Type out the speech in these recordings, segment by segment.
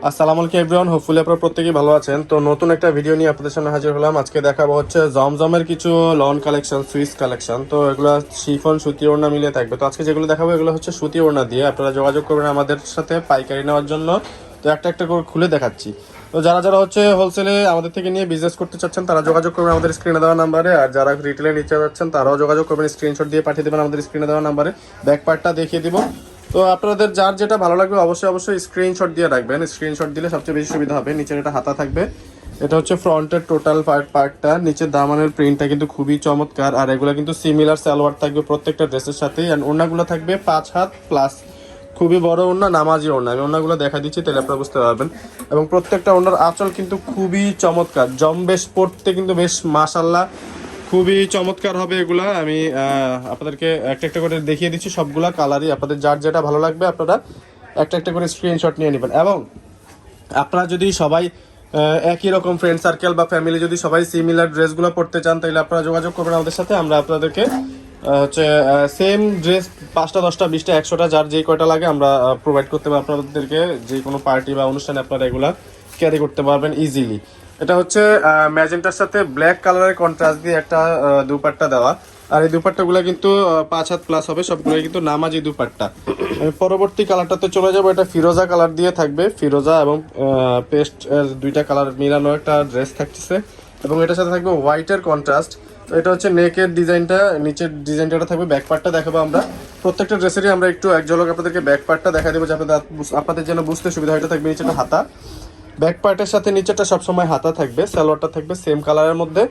আসসালামু আলাইকুম everyone, hopefully আপনারা প্রত্যেকেই ভালো আছেন। তো নতুন একটা ভিডিও নিয়ে আপনাদের সামনে হাজির হলাম। আজকে দেখাবো হচ্ছে জমজমের কিছু লন কালেকশন, সুইস কালেকশন। তো এগুলো শিফন সুতি ওড়না মিলে থাকবে। তো আজকে যেগুলো দেখাবো এগুলো হচ্ছে সুতি ওড়না দিয়ে। আপনারা যোগাযোগ করবেন আমাদের সাথে পাইকারি নেওয়ার জন্য। তো একটা একটা করে খুলে দেখাচ্ছি। তো যারা যারা হচ্ছে হোলসেলে আমাদের থেকে নিয়ে বিজনেস করতে চাচ্ছেন তারা যোগাযোগ করবেন আমাদের স্ক্রিনে দেওয়া নাম্বারে। আর যারা রিটেলে নিতে যাচ্ছেন তারাও যোগাযোগ করবেন, স্ক্রিনশট দিয়ে পাঠিয়ে দেবেন আমাদের স্ক্রিনে দেওয়া নাম্বারে। ব্যাক পার্টটা দেখিয়ে দিব। তো আপনাদের যার যেটা ভালো লাগবে অবশ্যই স্ক্রিনশট দিয়ে রাখবেন। স্ক্রিনশট দিলে সবচেয়ে বেশি সুবিধা হবে। নিচের এটা হাতা থাকবে, এটা হচ্ছে ফ্রন্টের টোটাল পার্টটা। নিচের দামানের প্রিন্টটা কিন্তু খুবই চমৎকার। আর এগুলো কিন্তু সিমিলার সালোয়ার থাকবে প্রত্যেকটা ড্রেসের সাথেই। আর ওড়নাগুলো থাকবে 5 হাত প্লাস, খুবই বড় ওড়না, নামাজি ওড়না। আমি ওড়নাগুলো দেখা দিচ্ছি তাহলে আপনারা বুঝতে পারবেন। এবং প্রত্যেকটা ওড়নার আঁচল কিন্তু খুবই চমৎকার, জম্বেশ পড়তে কিন্তু বেশ মাশাল্লাহ খুবই চমৎকার হবে এগুলা। আমি আপনাদেরকে একটা একটা করে দেখিয়ে দিচ্ছি সবগুলা কালারই। আপনাদের যার যেটা ভালো লাগবে আপনারা একটা একটা করে স্ক্রিনশট নিয়ে নেবেন। এবং আপনারা যদি সবাই একই রকম ফ্রেন্ড সার্কেল বা ফ্যামিলি যদি সবাই সিমিলার ড্রেসগুলো পড়তে চান তাহলে আপনারা যোগাযোগ করবেন আমাদের সাথে। আমরা আপনাদেরকে হচ্ছে সেম ড্রেস 5টা 10টা 20টা 100টা যার যেই কয়টা লাগে আমরা প্রোভাইড করতে পারবো আপনাদেরকে। যে কোনো পার্টি বা অনুষ্ঠানে আপনারা এগুলা ক্যারি করতে পারবেন ইজিলি। এটা হচ্ছে ম্যাজেন্টার সাথে ব্ল্যাক কালারের কন্ট্রাস্ট দিয়ে একটা দুপাট্টা দেওয়া। আর এই দুপাট্টাগুলো কিন্তু 5 হাত প্লাস হবে, সবগুলো কিন্তু নামাজি দুপাট্টা। আমি পরবর্তী কালারটাতে চলে যাব। এটা ফিরোজা কালার দিয়ে থাকবে, ফিরোজা এবং পেস্ট দুইটা কালার মিলানো একটা ড্রেস থাকতেছে। এবং এটার সাথে থাকবে হোয়াইটের কন্ট্রাস্ট। তো এটা হচ্ছে নেকের ডিজাইনটা, নিচের ডিজাইনটা থাকবে। ব্যাক পার্টটা দেখাবো আমরা প্রত্যেকটা ড্রেসেরই। আমরা একটু এক ঝলক আপনাদেরকে ব্যাক পার্টটা দেখা দেবো যে আপনাদের যেন বুঝতে সুবিধা হয়। এটা থাকবে নিচেটা হাতা, ব্যাক পার্টের সাথে নিচেটা সবসময় হাতা থাকবে। সালোয়ারটা থাকবে সেম কালারের মধ্যে।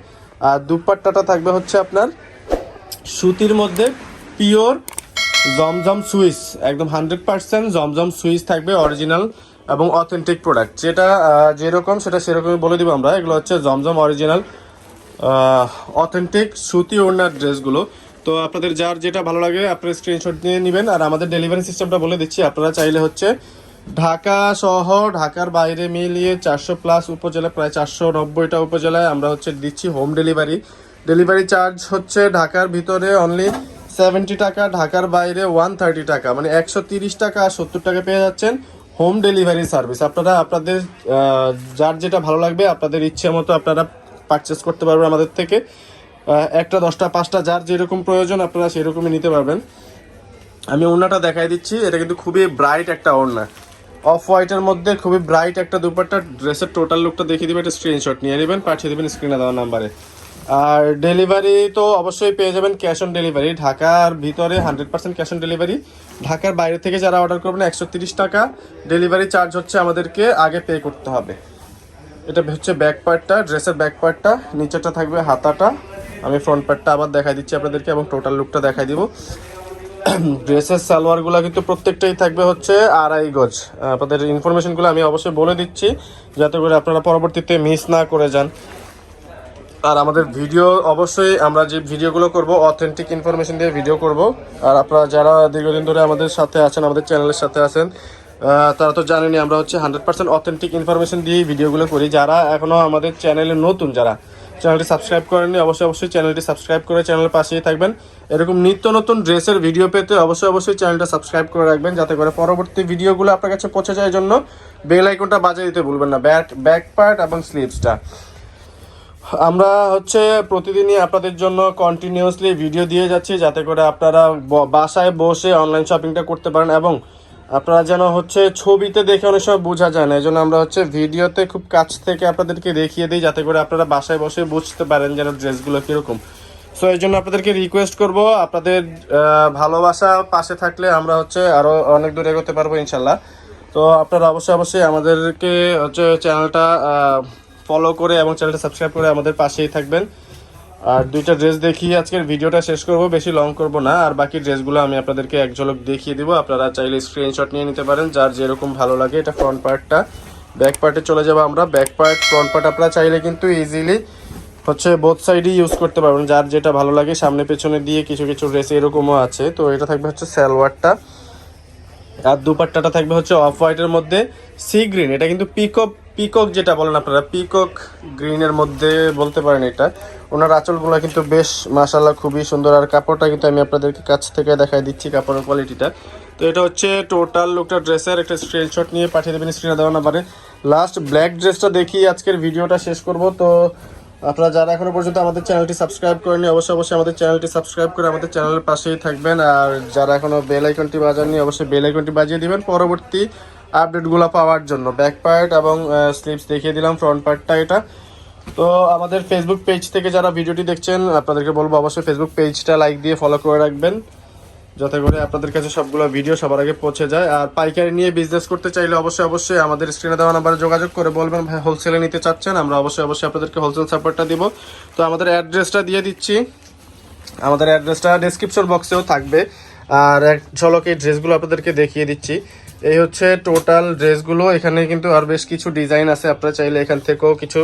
আর দুপাট্টাটা থাকবে হচ্ছে আপনার সুতির মধ্যে পিওর জমজম সুইস, একদম 100% জমজম সুইস থাকবে, অরিজিনাল এবং অথেন্টিক প্রোডাক্ট। যেটা যেরকম সেটা সেরকমই বলে দিব আমরা। এগুলো হচ্ছে জমজম অরিজিনাল অথেন্টিক সুতি ওড়নার ড্রেসগুলো। তো আপনাদের যার যেটা ভালো লাগে আপনারা স্ক্রিনশট নিয়ে নেবেন। আর আমাদের ডেলিভারি সিস্টেমটা বলে দিচ্ছি। আপনারা চাইলে হচ্ছে ঢাকা সহ ঢাকার বাইরে মিলিয়ে 400+ উপজেলা, প্রায় 490টা উপজেলায় আমরা হচ্ছে দিচ্ছি হোম ডেলিভারি। ডেলিভারি চার্জ হচ্ছে ঢাকার ভিতরে অনলি 70 টাকা, ঢাকার বাইরে 130 টাকা, মানে 130 টাকা আর 70 টাকা পেয়ে যাচ্ছেন হোম ডেলিভারি সার্ভিস। আপনারা আপনাদের যার যেটা ভালো লাগবে আপনাদের ইচ্ছে মতো আপনারা পারচেস করতে পারবেন আমাদের থেকে। একটা 10টা 5টা যার যেরকম প্রয়োজন আপনারা সেরকমই নিতে পারবেন। আমি ওড়নাটা দেখাই দিচ্ছি। এটা কিন্তু খুবই ব্রাইট একটা ওড়না, অফ হোয়াইটের মধ্যে খুবই ব্রাইট একটা দুপাট্টা। ড্রেসের টোটাল লুকটা দেখিয়ে দিবেন, একটা স্ক্রিনশট নিয়ে নেবেন, পাঠিয়ে দেবেন স্ক্রিনে দেওয়া নাম্বারে। আর ডেলিভারি তো অবশ্যই পেয়ে যাবেন ক্যাশ অন ডেলিভারি। ঢাকার ভিতরে 100% ক্যাশ অন ডেলিভারি। ঢাকার বাইরে থেকে যারা অর্ডার করবেন 130 টাকা ডেলিভারি চার্জ হচ্ছে আমাদেরকে আগে পে করতে হবে। এটা হচ্ছে ব্যাক পার্টটা, ড্রেসের ব্যাক পার্টটা। নিচেটা থাকবে হাতাটা। আমি ফ্রন্ট পার্টটা আবার দেখাই দিচ্ছি আপনাদেরকে এবং টোটাল লুকটা দেখাই দিব। ড্রেসের সালোয়ারগুলো কিন্তু প্রত্যেকটাই থাকবে হচ্ছে 2.5 গজ। আপনাদের ইনফরমেশনগুলো আমি অবশ্যই বলে দিচ্ছি যাতে করে আপনারা পরবর্তীতে মিস না করে যান। আর আমাদের ভিডিও অবশ্যই আমরা যে ভিডিওগুলো করব অথেন্টিক ইনফরমেশন দিয়ে ভিডিও করব। আর আপনারা যারা দীর্ঘদিন ধরে আমাদের সাথে আছেন, আমাদের চ্যানেলের সাথে আছেন, তারা তো জানেনই আমরা হচ্ছে 100% অথেন্টিক ইনফরমেশন দিয়েই ভিডিওগুলো করি। যারা এখনও আমাদের চ্যানেলে নতুন, যারা চ্যানেলটি সাবস্ক্রাইব করেননি অবশ্যই চ্যানেলটি সাবস্ক্রাইব করে চ্যানেলের পাশেই থাকবেন। এরকম নিত্য নতুন ড্রেসের ভিডিও পেতে অবশ্যই চ্যানেলটা সাবস্ক্রাইব করে রাখবেন যাতে করে পরবর্তী ভিডিওগুলো আপনার কাছে পৌঁছে যায়। জন্য বেল আইকনটা বাজিয়ে দিতে ভুলবেন না। ব্যাক পার্ট এবং স্লিভসটা আমরা হচ্ছে প্রতিদিনই আপনাদের জন্য কন্টিনিউয়াসলি ভিডিও দিয়ে যাচ্ছি যাতে করে আপনারা বাসায় বসে অনলাইন শপিংটা করতে পারেন। এবং আপনারা যেন হচ্ছে ছবিতে দেখে অনেক সময় বোঝা যায় না, এই জন্য আমরা হচ্ছে ভিডিওতে খুব কাছ থেকে আপনাদেরকে দেখিয়ে দিই যাতে করে আপনারা বাসায় বসে বুঝতে পারেন যেন ড্রেসগুলো কীরকম। সো এই জন্য আপনাদেরকে রিকোয়েস্ট করব, আপনাদের ভালোবাসা পাশে থাকলে আমরা হচ্ছে আরও অনেক দূর এগোতে পারবো ইনশাল্লাহ। তো আপনারা অবশ্যই আমাদেরকে হচ্ছে চ্যানেলটা ফলো করে এবং চ্যানেলটা সাবস্ক্রাইব করে আমাদের পাশেই থাকবেন। আর দুইটা ড্রেস দেখিয়ে আজকের ভিডিওটা শেষ করব, বেশি লং করব না। আর বাকি ড্রেসগুলো আমি আপনাদেরকে এক ঝলক দেখিয়ে দিব। আপনারা চাইলে স্ক্রিনশট নিয়ে নিতে পারেন যার যেরকম ভালো লাগে। এটা ফ্রন্ট পার্টটা। ব্যাক পার্টে চলে যাবো আমরা। ব্যাক পার্ট ফ্রন্ট পার্ট আপনারা চাইলে কিন্তু ইজিলি হচ্ছে বোথ সাইডই ইউজ করতে পারবেন যার যেটা ভালো লাগে। সামনে পেছনে দিয়ে কিছু কিছু ড্রেস এরকমও আছে। তো এটা থাকবে হচ্ছে সালোয়ারটা। আর দুপাট্টাটা থাকবে হচ্ছে অফ হোয়াইটের মধ্যে সি গ্রিন। এটা কিন্তু পিকক যেটা বলেন আপনারা, পিকক গ্রিনের মধ্যে বলতে পারেন এটা। ওনার আঁচলগুলো কিন্তু বেশ মাশাআল্লাহ খুবই সুন্দর। আর কাপড়টা কিন্তু আমি আপনাদেরকে কাছ থেকে দেখাই দিচ্ছি কাপড়ের কোয়ালিটিটা। তো তো এটা হচ্ছে টোটাল লুকটা ড্রেসের একটা স্ক্রিনশট নিয়ে পাঠিয়ে দেবেন স্ক্রিনে দেওয়া নাম্বারে। লাস্ট ব্ল্যাক ড্রেসটা দেখিয়ে আজকের ভিডিওটা শেষ করব। তো আপনারা যারা এখনো পর্যন্ত আমাদের চ্যানেলটি সাবস্ক্রাইব করেননি অবশ্যই অবশ্যই আমাদের চ্যানেলটি সাবস্ক্রাইব করে আমাদের চ্যানেলের পাশেই থাকবেন। আর যারা এখনো বেল আইকনটি বাজাননি অবশ্যই বেল আইকনটি বাজিয়ে দিবেন পরবর্তী আপডেটগুলো পাওয়ার জন্য। ব্যাক পার্ট এবং স্লিভস দেখিয়ে দিলাম, ফ্রন্ট পার্টটা এটা। তো আমাদের ফেসবুক পেজ থেকে যারা ভিডিওটি দেখছেন আপনাদেরকে বলবো অবশ্যই ফেসবুক পেজটা লাইক দিয়ে ফলো করে রাখবেন, যাতে করে আপনাদের কাছে সবগুলো ভিডিও সবার আগে পৌঁছে যায়। আর পাইকারি নিয়ে বিজনেস করতে চাইলে অবশ্যই অবশ্যই আমাদের স্ক্রিনে দেওয়া নাম্বারে যোগাযোগ করে বলবেন ভাই হোলসেলে নিতে চাচ্ছেন, আমরা অবশ্যই অবশ্যই আপনাদেরকে হোলসেল সাপোর্টটা দিব। তো আমাদের অ্যাড্রেসটা দিয়ে দিচ্ছি, আমাদের অ্যাড্রেসটা ডেসক্রিপশন বক্সেও থাকবে। আর এক ঝলক এই ড্রেসগুলো আপনাদেরকে দেখিয়ে দিচ্ছি। এই হচ্ছে টোটাল ড্রেসগুলো। এখানে কিন্তু আর বেশ কিছু ডিজাইন আছে, আপনারা চাইলে এখান থেকেও কিছু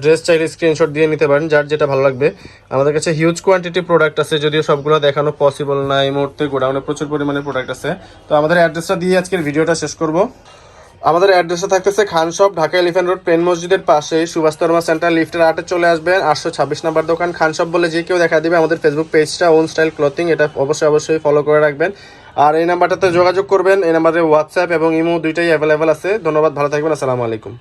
ড্রেস চাইলে স্ক্রিনশট দিয়ে নিতে পারেন যার যেটা ভালো লাগবে। আমাদের কাছে হিউজ কোয়ান্টিটি প্রোডাক্ট আছে, যদিও সবগুলো দেখানো পসিবল না এই মুহূর্তে, গোডাউনে প্রচুর পরিমাণে প্রোডাক্ট আছে। তো আমাদের অ্যাড্রেসটা দিয়ে আজকের ভিডিওটা শেষ করব। আমাদের অ্যাড্রেসটা থাকতেছে খান শপ, ঢাকা এলিফ্যান্ট রোড, প্রেম মসজিদের পাশে, সুভাষ তর্মা সেন্টার, লিফটের 8-এ চলে আসবেন। 826 নাম্বার দোকান, খান শপ বলে যে কেউ দেখা দিবে। আমাদের ফেসবুক পেজটা ওন স্টাইল ক্লথিং, এটা অবশ্যই অবশ্যই ফলো করে রাখবেন। আর এই নাম্বারটাতে যোগাযোগ করবেন, এই নাম্বারে হোয়াটসঅ্যাপ এবং ইমো দুইটাই অ্যাভেলেবেল আছে। ধন্যবাদ, ভালো থাকবেন, আসসালামু আলাইকুম।